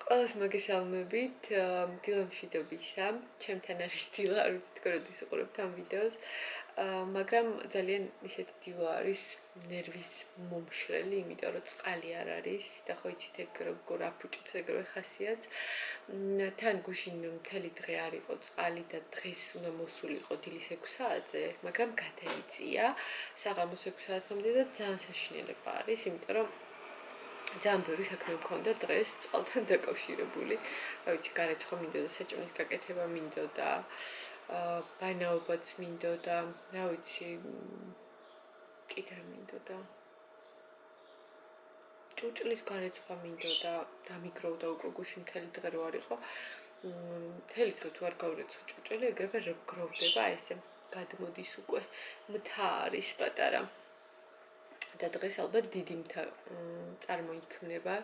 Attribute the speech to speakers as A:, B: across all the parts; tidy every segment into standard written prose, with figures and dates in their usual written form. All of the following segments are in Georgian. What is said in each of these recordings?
A: ყველას მოგესალმებით, დილამშვიდობისა, ჩემთან არის დილა, არ ვიცი თქვენ როდის უყურებთ ამ ვიდეოს, მაგრამ ძალიან ისეთი დილა არის ნერვის მომშრელი, იმიტომ რომ წყალი არ არის და ხო იცით ეგ როგორ აფუჭებს ეგრევე ხასიათს. თან გუშინ მთელი დღე არ იყო წყალი და დღეს უნდა მოსულიყო დილის 6 საათზე, მაგრამ გადაიწია საღამოს 6 საათამდე და ძალიან საშინელება არის, იმიტომ რომ ძალიან ბევრი საქმე მქონდა დღეს წყალთან დაკავშირებული. რა ვიცი, გარეთ ხო მინდოდა საჭმლის გაკეთება მინდოდა, ბანაობაც მინდოდა, რა ვიცი, კიდე მინდოდა. ჭურჭლის გარეცხვა მინდოდა, დამიგროვდა უკვე გუშინ მთელი დღე რო არ იყო. მთელი დღე თუ არ გავრეცხო ჭურჭელი, ეგრევე რო გროვდება, ესე გადმოდის უკვე მთა არის პატარა. და დღეს ალბათ დიდი მთა წარმოიქმნება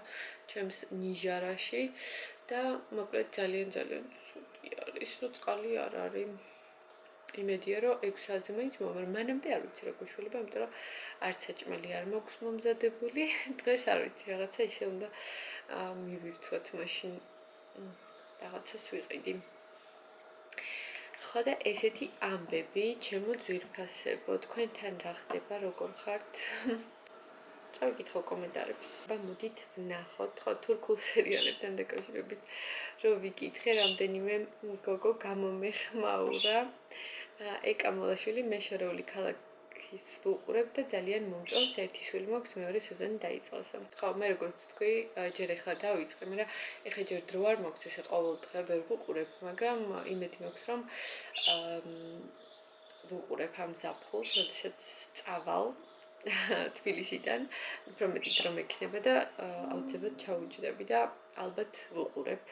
A: ჩემს ნიჟარაში და მოკლედ ძალიან ცუდი არის, რომ წყალი არ არის. იმედია რომ 6 საათზე მაინც მაგრამ მანამდე არ ვიცი როგორ შველება, იმიტომ რომ არც საჭმელი არ მაქვს მომზადებული. დღეს არ ვიცი, რაღაცა ისე უნდა მივირთვათ, მაშინ რაღაცას ვიყიდი. ხო და ესეთი ამბები, ჩემო ძვირფასებო, თქვენთან რა ხდება, როგორ ხართ? წავიკითხო კომენტარებს. მოდით ვნახოთ, ხო თურქულ სერიალებთან დაკავშირებით რომ ვიკითხე, რამდენიმე გოგო გამომეხმაურა. ეკა მოლაშვილი მე შორეული ქალაქის ვუყურებ და ძალიან მომწონს, ერთი შვილი მაქვს, მეორე სეზონი დაიწყოს. ხო, მე როგორც თქვი, ჯერ ახლა დავიწყე, მაგრამ ეხლა ჯერ დრო არ მაქვს, ესე ყოველდღე ვერ ვუყურებ, მაგრამ იმედი მაქვს, რომ ვუყურებ ამ ზაფხულს, როდესაც წავალ თბილისიდან, უფრო მეტი დრო მექნება და აუცილებლად ჩავუჯდები და ალბათ ვუყურებ.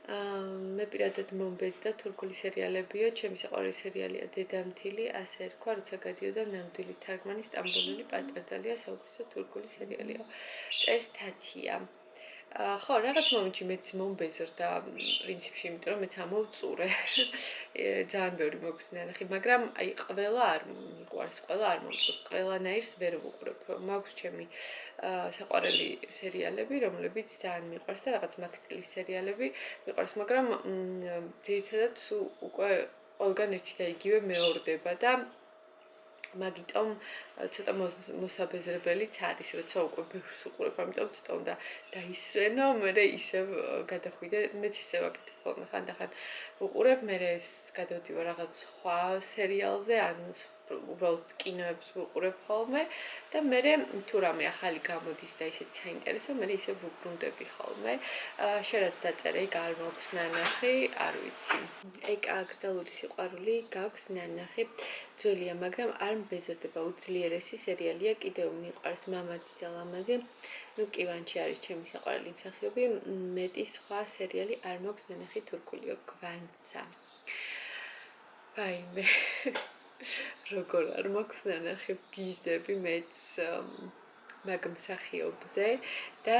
A: მე პირადად მომბეზდა თურქული სერიალებიო, ჩემი საყვარელი სერიალია დედამთილი, ასე რქვა, როცა გადიოდა ნამდვილი თარგმანი სტამბოლელი პატარძალია საუკეთესო თურქული სერიალიო. წერს თათია. ხო, რაღაც მომენტში მეც მომბეზრდა პრინციპში, იმიტომ რომ მეც ამოვწურე. ძალიან ბევრი მოგვს ნანახი, მაგრამ აი ყველა არ მიყვარს, ყველა არ მომწონს, ყველანაირს ვერ ვუყურებ. მაქვს ჩემი საყვარელი სერიალები, რომლებიც ძალიან მიყვარს და რაღაც მაგ სტილის სერიალები მიყვარს, მაგრამ ძირითადად უკვე ყველგან ერთი და იგივე მეორდება და მაგიტომ ცოტა მოსაბეზრებელიც არის, როცა უკვე ბევრს უყურებ, ამიტომ ცოტა უნდა დაისვენო, მერე ისევ გადახვიდე, მეც ისევ ვაკეთებ ხოლმე, ხანდახან ვუყურებ, მერე გადავდივარ რაღაც სხვა სერიალზე, ან უბრალოდ კინოებს ვუყურებ ხოლმე და მერე თუ რამე ახალი გამოდის და ისეთი საინტერესო, მერე ისევ ვუბრუნდები ხოლმე. შენ რაც დაწერე, იქ არ მაქვს ნანახი, არ ვიცი. ეგ აკრძალული სიყვარული გაქვს ნანახი. ძველია, მაგრამ არ მბეზრდება, უძლიერესი სერიალია, კიდევ მიყვარს მამაცი და ლამაზი. ნუ კივანში არის ჩემი საყვარელი მსახიობი, მეტი სხვა სერიალი არ მაქვს ნანახი თურქულიო, გვანცა. ვაიმე, როგორ არ მაქვს ნანახი, გიჟდები მეც მაგ მსახიობზე და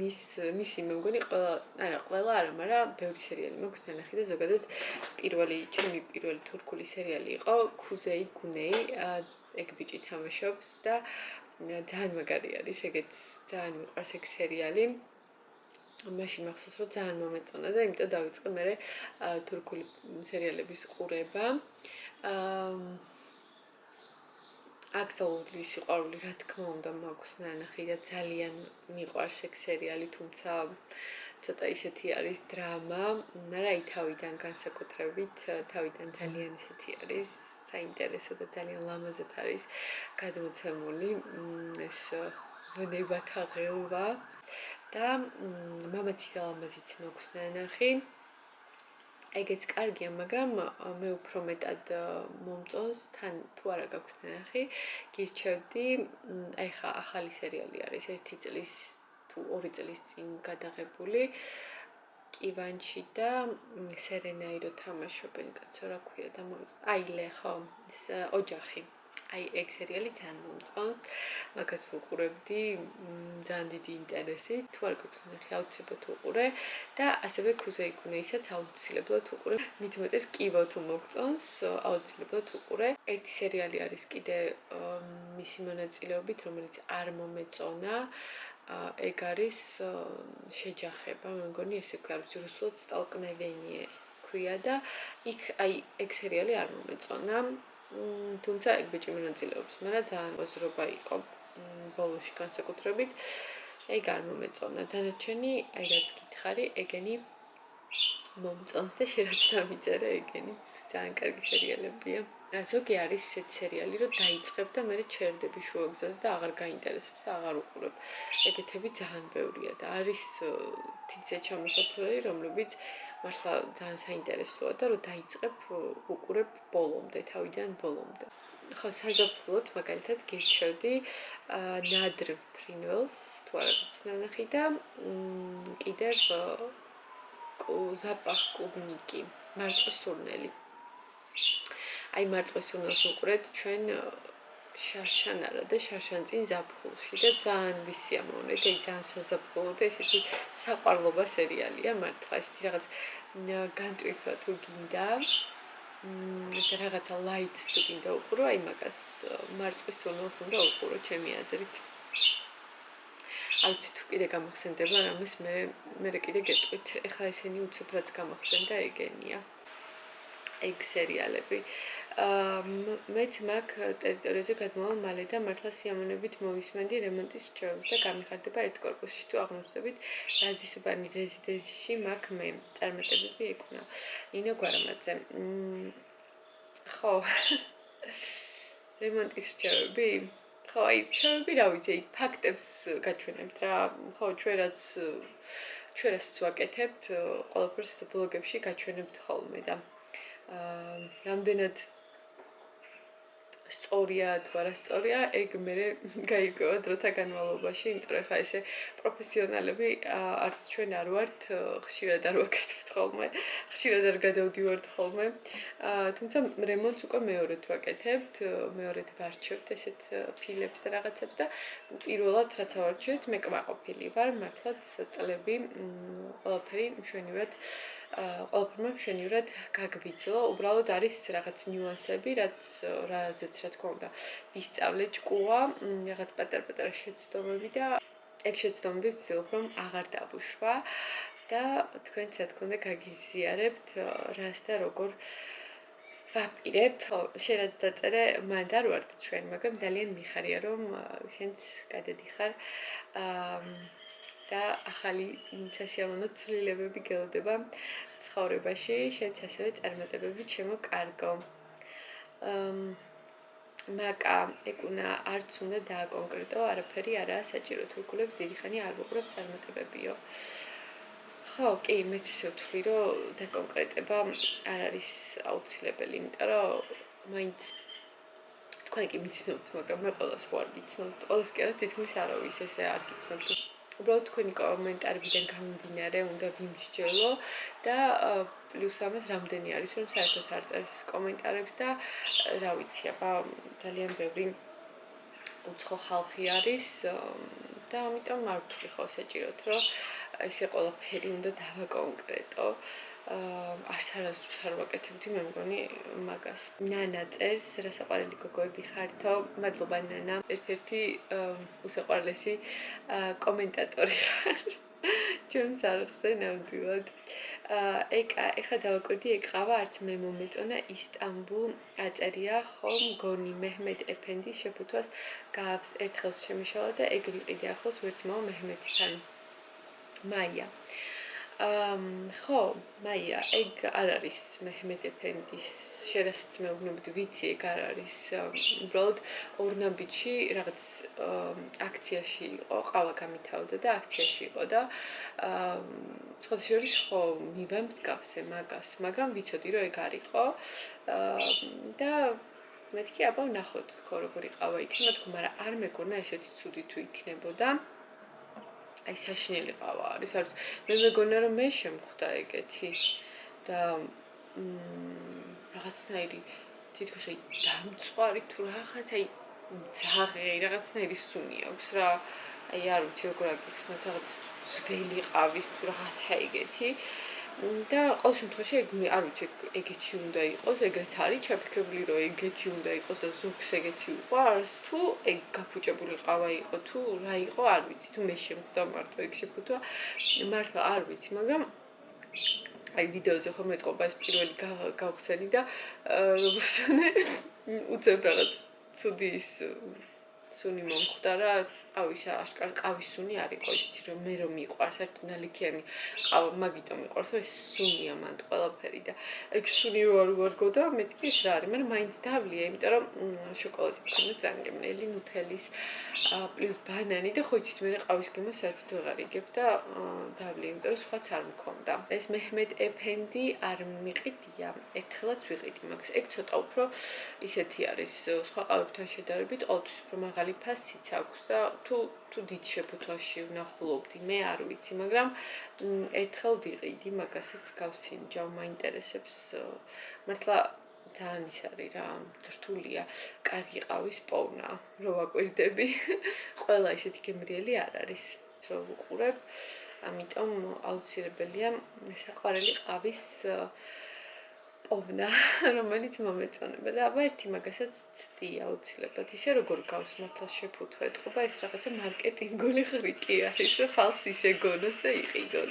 A: მისი მე მგონი ყველა არა, მაგრამ ბევრი სერიალი მაქვს ნანახი და ზოგადად ჩემი პირველი თურქული სერიალი იყო ქუზეი გუნეი, ეგ ბიჭი თამაშობს და ძალიან მაგარი არის, ეგეც ძალიან მიყვარს ეგ სერიალი. მაშინ მახსოვს, რომ ძალიან მომეწონა და იმიტომ დავიწყე მე თურქული სერიალების ყურება. აკრძალული სიყვარული, რა თქმა უნდა, მაქვს ნანახი და ძალიან მიყვარს ეგ სერიალი, თუმცა ცოტა ისეთი არის დრამა, არა თავიდან განსაკუთრებით, თავიდან ძალიან ისეთი არის საინტერესო და ძალიან ლამაზად არის გადმოცემული ეს ვნებათა ღელვა და მამაცი და ლამაზიც მაქვს ნანახი. ეგეც კარგია, მაგრამ მე უფრო მეტად მომწონს, თან თუ არა გაქვს ნანახი, გირჩევდი, აი ხა ახალი სერიალი არის 1 წლის თუ 2 წლის წინ გადაღებული კივანში და სერენაირო თამაშობენ, კაცო რა ქვია და აილე ხო, ეს ოჯახი. აი ეგ სერიალი ძალიან მომწონს, მაგას ვუყურებდი ძალიან დიდი ინტერესით, თუ არ გაქვს ნახე, აუცილებლად უყურე და ასევე ქუზეი გუნეისაც აუცილებლად უყურე. მით უმეტეს კივო თუ მოგწონს, აუცილებლად უყურე. ერთი სერიალი არის კიდე მისი მონაწილეობით, რომელიც არ მომეწონა, ეგ არის შეჯახება, მე მგონი ესე ქვია, არ ვიცი რუსულად სტალკნევენიე ქვია და იქ აი ეგ სერიალი არ მომეწონა. თუმცა ეგ ბიჭი მონაწილეობს, მაგრამ ძალიან ოზრობა იყო ბოლოში განსაკუთრებით. ეგ არ მომეწონა. დანარჩენი, აი რაც გითხარი, ეგენი მომწონს და შენ რაც დამიწერე, ეგენიც ძალიან კარგი სერიალებია. ზოგი არის ისეთი სერიალი, რომ დაიწყებ და მერე ჩერდები შუაგზაზე და აღარ გაინტერესებს და აღარ უყურებ. ეგეთები ძალიან ბევრია და არის თითზე ჩამოსაფრთხილე, რომლებიც მართლა ძალიან საინტერესოა და რომ დაიწყებ უყურებ ბოლომდე, თავიდან ბოლომდე. ხო, საზაფხულოდ მაგალითად გირჩევდი ნადრ ფრინველს, თუ არა გვაქვს ნანახი და კიდევ ზაპახ კლუბნიკი, მარწყვის სურნელი. აი მარწყვის სურნელს უყურეთ ჩვენ შარშანარა და შარშანწინ ზაფხულში და ძალიან ვისიამოვნეთ, აი ძალიან საზაფხულო და ესეთი საყვარლობა სერიალია მართლა, ესეთი რაღაც განტვირთვა თუ გინდა და რაღაცა ლაიტს თუ გინდა უყურო, აი მაგას მარწყვის სურნელს უნდა უყურო ჩემი აზრით. არ ვიცი თუ კიდე გამახსენდება რამეს, მე კიდე გეტყვით, ეხლა ესენი უცებ რაც გამახსენდა ეგენია. ეგ სერიალები. მეც მაგ ტერიტორიაზე გადმოვალ მალე და მართლა სიამოვნებით მოვისმენდი რემონტის რჩევებს და გამიხარდება ერთ კორპუსში თუ აღმოჩნდებით რაზისუბანი რეზიდენსში მაგ მე წარმატებები ეკუნა. ნინო გვარამაძე. ხო. რემონტის რჩევები? ხო, აი, რჩევები რა ვიცი, ფაქტებს გაჩვენებთ რა. ხო, ჩვენ რაც ვაკეთებთ, ყველაფერს ბლოგებში გაჩვენებთ ხოლმე და რამდენად სწორია თუ არა სწორია, ეგ მე გაიგოვა დროთა განმავლობაში, იმიტომ რომ ხა ესე პროფესიონალები არც ჩვენ არ ვართ, ხშირად არ ვაკეთებთ ხოლმე, ხშირად არ გადავდივართ ხოლმე. თუმცა რემონტს უკვე მეორედ ვაკეთებთ, მეორედ ვარჩევთ ესეთ ფილებს და რაღაცებს და პირველად რაც ავარჩევთ, მე კმაყოფილი ვარ, მართლაც წლები ყველაფერი მშვენივრად ყველაფერმა მშვენივრად გაგვიძლო. უბრალოდ არის რაღაც ნიუანსები, რაზეც რა თქმა უნდა ვისწავლე ჭკუა, რაღაც პატარ-პატარა შეცდომები და ეგ შეცდომები ვცდილობ რომ აღარ დავუშვა და თქვენც რა თქმა უნდა გაგიზიარებთ რას და როგორ ვაპირებ. შენ რაც დაწერე, მან არ ვართ ჩვენ, მაგრამ ძალიან მიხარია რომ შენც გადადიხარ და ახალი სასიამოვნო ცვლილებები გელოდება ცხოვრებაში, შენც ასევე წარმატებები ჩემო-კარგო. მაკა ეკუნა არც უნდა დააკონკრეტო, არაფერი არაა საჭირო, თურქულებს დიდი ხანი არ ვუყურებ წარმატებებიო. ხო, კი, მეც ისე ვთვლი, რომ დაკონკრეტება არ არის აუცილებელი, იმიტომ რომ მაინც თქვენ კი მიცნობთ, მაგრამ მე ყველას ვარ ვიცნობთ, ყველას კი არა თითქმის არავის ესე არ გიცნობთ. უბრალოდ თქვენი კომენტარებიდან გამომდინარე უნდა ვიმსჯელო და პლუს ამას რამდენი არის რომ საერთოდ არ წერს კომენტარებს და რა ვიცი, აბა ძალიან ბევრი უცხო ხალხი არის და ამიტომ არ ვთვლი ხო საჭიროდ რომ ესე ყველაფერი უნდა დავაკონკრეტო. არასდროს არ ვაკეთებდი მე მგონი მაგას. ნანა წერს, რასაყვარელი გოგოები ხართო, მადლობა ნანა, ერთ-ერთი უსაყვარლესი კომენტატორი ხარ ჩემს არხზე ნამდვილად. ეხლა დავაკვირდი, ეყავა არც მე მომეწონა ისტამბულ აწერია, ხო მგონი მეჰმედ ეფენდის შეფუთვას გააქვს ერთხელს შემიშალა და ეგ ვიყიდე ახლოს ვერცმაო მეჰმედთან. მაია. ხო, მაია, ეგ არ არის მეჰმედ ეფენდის შერასიც მეუბნებით ვიცი, ეგ არ არის. უბრალოდ ორნაბიჯში რაღაც აქციაში იყო, ყავა გამითავდა და აქციაში იყო და სხვათა შორის ხო მივამსგავსე მაგას, მაგრამ ვიცოდი რომ ეგ არ იყო და მეთქი აბა ვნახოთ ხო როგორი ყავა იქნება, თქო, მაგრამ არ მეგონა ესეთი ცუდი თუ იქნებოდა. აი საშინელი ყავა არის, არ ვიცი. მე მეგონა რომ მე შემხვდა ეგეთი და რაღაცნაირი თითქოს აი დამწვარი თუ რაღაც აი ძაღი რაღაცნაირი სუნი აქვს რა. აი არ ვიცი როგორ აგიხსნათ, რაღაც ძველი ყავის თუ რაღაცა ეგეთი. და ყოველ შემთხვევაში არ ვიცი ეგეთი უნდა იყოს, ეგრეთ არის ჩაფიქრებული რომ ეგეთი უნდა იყოს და ზოგს ეგეთი უყვარს, თუ ეგ გაფუჭებული ყავა იყო, თუ რა იყო, არ ვიცი, თუ მე შემხვდა მართლა ეგ შეფუთვა, მართლა არ ვიცი, მაგრამ აი ვიდეოზე ხომ ეტყობა ეს პირველი გავხსენი და ვუსანე უცებ რაღაც ცუდი ის სუნი მომხვდა რა ყავისა აშკარად ყავის სუნი არ იყო ისეთი რომ მე რომ მიყვარს ერთ ნალიქიანი ყავა მაგიტომ მიყვარს რომ ეს სუნია მანდ ყველაფერი და ეგ სუნი რო არ უარგო და მეთქი ეს რა არის მაგრამ მაინც დავლია იმიტომ რომ შოკოლადი მქონდა ძალიან გემნელი ნუთელის პლუს ბანანი და ხო იცით მე ყავის გემო საერთოდ ვეღარ იგებ და დავლია იმიტომ რომ სხვაც არ მქონდა ეს მეჰმედ ეფენდი არ მიყიდია ერთხელაც ვიყიდი მაგას ეგ ცოტა უფრო ისეთი არის სხვა ყავებთან შედარებით ყოველთვის უფრო მაღალი ფასიც აქვს და თუ დიდ შეფუთვაში ვნახულობდი მე არ ვიცი მაგრამ ერთხელ ვიყიდი მაგასაც გავსინჯავ მაინტერესებს მართლა ძალიან ის არის რა რთულია კარგი ყავის პოვნა რო ვაკვირდები ყველა ისეთი გემრიელი არ არის რო ვუყურებ ამიტომ აუცილებელია საყვარელი ყავის პოვნა რომელიც მომეწონება და აბა ერთი მაგასაც ვცდი აუცილებლად ისე როგორ გავს მართლა შეფუთვა ეთყობა ეს რაღაცა მარკეტინგული ხრიკი არის ხალხს ისე გონოს და იყიდონ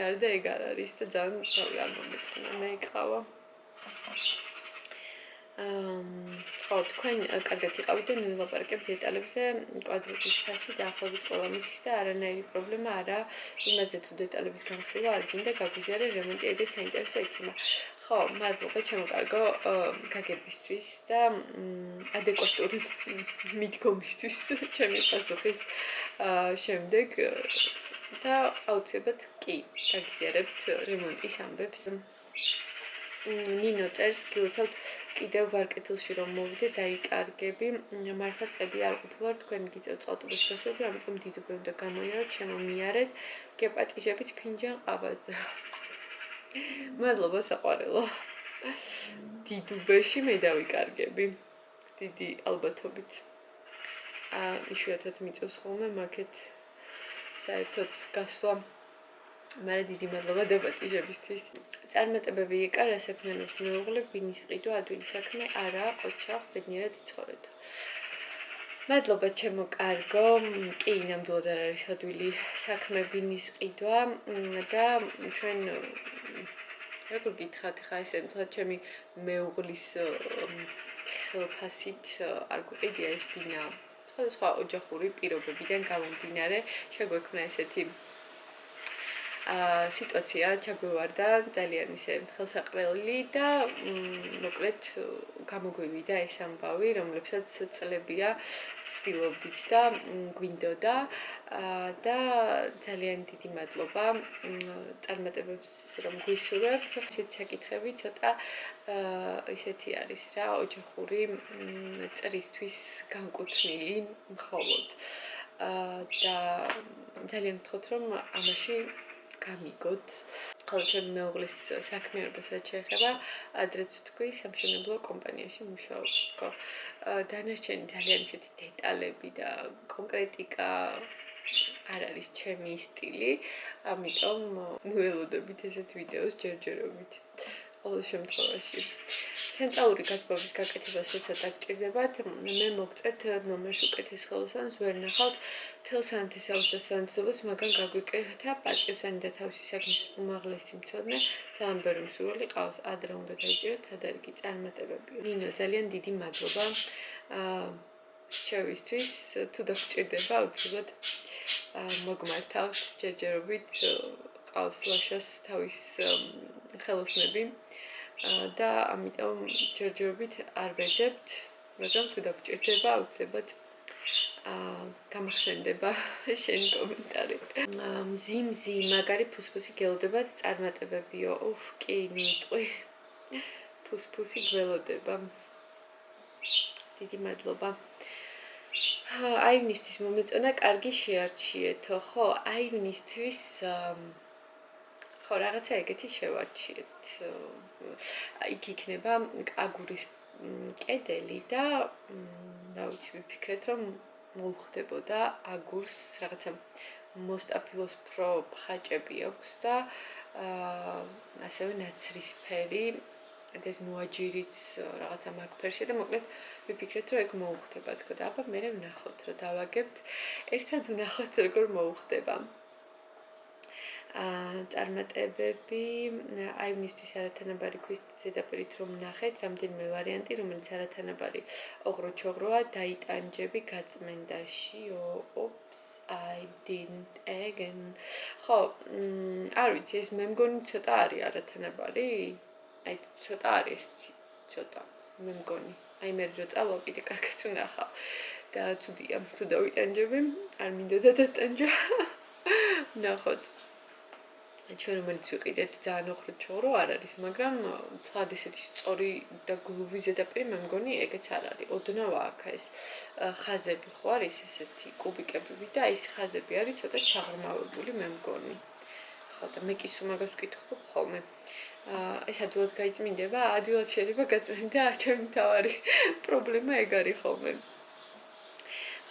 A: არა და ეგ არ არის და ძალიან არ მომეწონა მე იყავა ხო თქვენ კარგად იყავით და ვილაპარაკებთ დეტალებზე კვადრატის ფასი დაახლოებით ყველა მისის და არანაირი პრობლემა არა იმაზე თუ დეტალების განხილვა არ გინდა გაგვიზიარე რემონტი ეგეც საინტერესო იქნება ხო მადლობა ჩემო კარგო გაგებისთვის და ადეკვატური მიდგომისთვის ჩემი პასუხის შემდეგ და აუცილებლად კი გაგიზიარებთ რემონტის ამბებს ნინო წერს გილოცავთ კიდევ ვარკეთილში რომ მოვიდე დაიკარგები მართლა წები არ ყოფილვარ თქვენ გიწევთ წყალტუბოს გასვლები ამიტომ დიდუბე უნდა გამოიაროთ შემომიარეთ გეპატიჟებით ფინჯან ყავაზე მადლობა საყვარელო დიდუბეში მე დავიკარგები დიდი ალბათობით იშვიათად მიწევს ხოლმე მაგეთ საერთოდ გასვლა მაგრამ დიდი მადლობა დეპატიჟებისთვის წარმატებები ეკა რა საქმიანობს მეუღლე ბინის ყიდვა ადვილი საქმე არა ოჩახ ბედნიერად იცხოვრეთ მადლობა ჩემო კარგო კი ნამდვილად არ არის ადვილი საქმე ბინის ყიდვა და ჩვენ როგორ გითხრათ ხა ესე თქვა ჩემი მეუღლის ხელფასით არ გვიყიდია ეს ბინა სხვა ოჯახური პირობებიდან გამომდინარე შეგვექმნა ესეთი სიტუაცია ჩაგვევარდა ძალიან ისე ხელსაყრელი და მოკლედ გამოგვივიდა ეს ამბავი, რომლებსაც წლებია ცდილობდით და გვინდოდა და ძალიან დიდი მადლობა წარმატებებს რომ გვისურვებ. ესეთი საკითხები ცოტა ისეთი არის რა, ოჯახური წერისთვის განკუთვნილი მხოლოდ. და ძალიან ვთქვათ რომ ამაში გამიგოთ. ხოლო ჩემი მეუღლის საქმიანობასაც შეეხება, ადრეც ვთქვი, სამშენებლო კომპანიაში მუშაობს თქო. დანარჩენი ძალიან ისეთი დეტალები და კონკრეტიკა არ არის ჩემი სტილი, ამიტომ ველოდებით ესეთ ვიდეოს ჯერჯერობით. ყოველ შემთხვევაში ცენტრალური გათბობის გაკეთებას როცა გჭირდებათ, მე მოგწერთ ნომერს უკეთეს ხელოსანს, ვერ ნახავთ თელსანთის აუზდასანაცვლებას, მაგან გაგვიკეთა პატიოსანი და თავისი საქმის უმაღლესი მცოდნე, ძალიან ბევრი მსურველი ყავს, ადრე უნდა დაიჭიროთ ადარგი წარმატებები. ნინო, ძალიან დიდი მადლობა შევისთვის, თუ დაგჭირდება აუცილებლად მოგმართავთ ჯერჯერობით ყავს ლაშას თავის ხელოსნები და ამიტომ ჯერჯერობით არ ვეძებთ, მაგრამ თუ დაგჭირდება აუცილებლად გამახსენდება შენი კომენტარი. მზიმზი მაგარი ფუსფუსი გელოდებათ წარმატებებიო. უფ, კი, ნიტყვი. ფუსფუსი გველოდება. დიდი მადლობა. აივნისთვის მომეწონა კარგი შეარჩიეთო. ხო, აივნისთვის ხო, რაღაცა ეგეთი შევარჩიეთ. იქ იქნება აგურის კედელი და რა ვიცი, ვიფიქრეთ რომ მოუხდებოდა აგურს რაღაცა მოსტაფილოსფრო ხაჭები აქვს და ასევე ნაცრისფერი და ეს მოაჯირიც რაღაცა მაგ ფერში და მოკლედ ვიფიქრეთ რომ ეგ მოუხდება თქო და აბა მე ვნახოთ რომ დავაგებთ ერთად ვნახოთ როგორ მოუხდება წარმატებები აივნისთვის არათანაბარი ქვის ზედაპირით რომ ნახეთ რამდენიმე ვარიანტი რომელიც არათანაბარი ოღროჩოღროა დაიტანჯები გაწმენდაში oops I didn't again ხო არ ვიცი ეს მე მგონი ცოტა არის არათანაბარი აი ცოტა არის ცოტა მე მგონი აი მე რო წავალ კიდე კარგად ვნახავ და ცუდია თუ დავიტანჯები არ მინდოდა დატანჯა ნახოთ ჩვენ რომელიც ვიყიდეთ ძალიან ოღროჩოღრო არ არის მაგრამ თვად ესეთი სწორი და გლუვი ზედაპირი მე მგონი ეგეც არ არის ოდნავ აქ ეს ხაზები ხო არის ესეთი კუბიკები და ის ხაზები არის ცოტა ჩაღრმავებული მე მგონი ხო და მე კი სულ მაგას ვკითხულობ ხოლმე ეს ადვილად გაიწმინდება ადვილად შეიძლება გაწმენდა ჩემი თავარი პრობლემა ეგ არის ხოლმე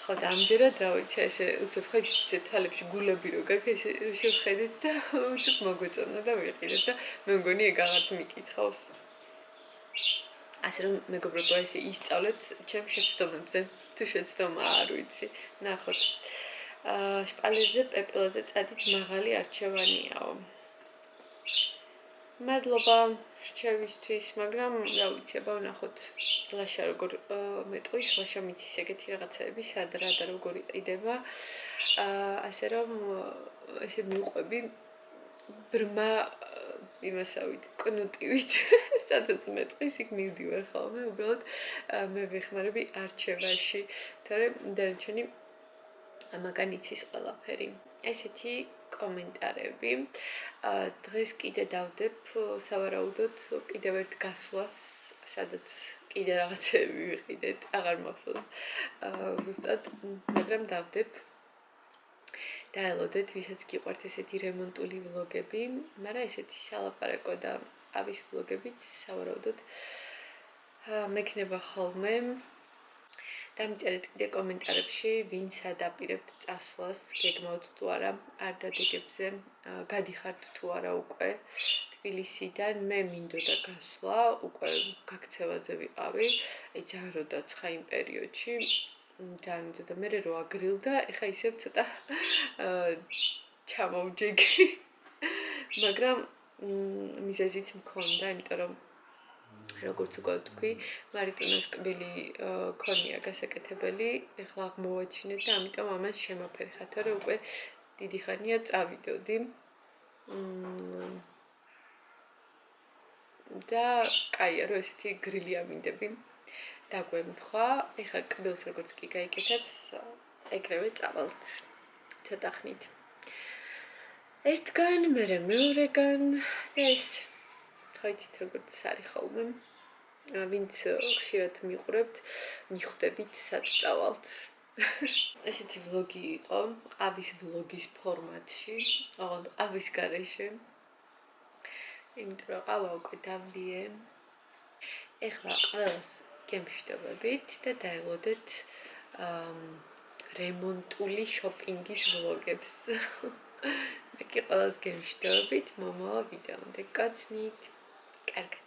A: ხო და ამჯერად რა ვიცი ესე უცებ ხედით ესე თვალებში გულები რო გაქვს ესე შევხედეთ და უცებ მოგვეწონა და ვიყიდეთ და მე მგონი ეგ აღარც მიკითხავს ასე რომ მეგობრებო ესე ისწავლეთ ჩემ შეცდომებზე თუ შეცდომა არ ვიცი ნახოთ შპალერზე პეპელაზე წადით მაღალი არჩევანიაო მადლობა რჩევისთვის, მაგრამ რა ვიცი, აბა ვნახოთ ლაშა როგორ მეტყვის, ლაშა მიცის ეგეთი რაღაცები, სად რა და როგორ იყიდება. ასე რომ ესე მიყვები ბრმა იმასავით, კნუტივით, სადაც მეტყვის, იქ მივდივარ ხოლმე, უბრალოდ მე ვეხმარები არჩევაში, თორემ დანარჩენი მაგან იცის ყველაფერი. ესეთი კომენტარები. დღეს კიდე დავდებ სავარაუდოდ კიდევ ერთ გასვლას, სადაც კიდე რაღაცები ვიყიდეთ, აღარ მახსოვს. ზუსტად, მაგრამ დავდებ. დაელოდეთ, ვისაც გიყვართ ესეთი რემონტული ვლოგები, მაგრამ ესეთი სალაპარაკო და ყავის ვლოგებიც სავარაუდოდ მექნება ხოლმე. დამწერეთ კიდე კომენტარებში, ვინ სადაპირებთ წასვლას, გეგმავთ თუ არა, არ დადეგებზე, გადიხართ თუ არა უკვე თბილისიდან, მე მინდოდა გასვლა, უკვე გაქცევაზე ვიყავი, აი ძალიან რო დაცხა იმ პერიოდში, ძალიან მინდოდა მე რო აგრილდა, ეხა ისევ ცოტა ჩამოვჯეგი, მაგრამ მიზეზიც მქონდა, იმიტომ რომ როგორც უკვე ვთქვი, მარიტუნას კბილი ქონია გასაკეთებელი, ეხლა აღმოვაჩინეთ და ამიტომ ამას შემოფერხა, თორე უკვე დიდი ხანია წავიდოდი. და კაია, რომ ესეთი გრილი ამინდები დაგვემთხვა. ეხლა კბილს როგორც კი გაიკეთებს, ეგრევე წავალთ ცოტა ხნით. ერთგან, მერე მეორეგან და ეს ხოიცით როგორც არის ხოლმე. ვინც ხშირად მიყურებთ, მიხვდებით სად წავალთ. ესეთი ვლოგი იყო, ყავის ვლოგის ფორმატში, ოღონდ ყავის გარეშე. იმიტომ რომ ყავა უკვე დავლიე. ეხლა ყველას გემშვიდობებით და დაელოდეთ რემონტული შოპინგის ვლოგებს. მე კი ყველას გემშვიდობებით, მომავალ ვიდეომდე გაცნით. კარგად.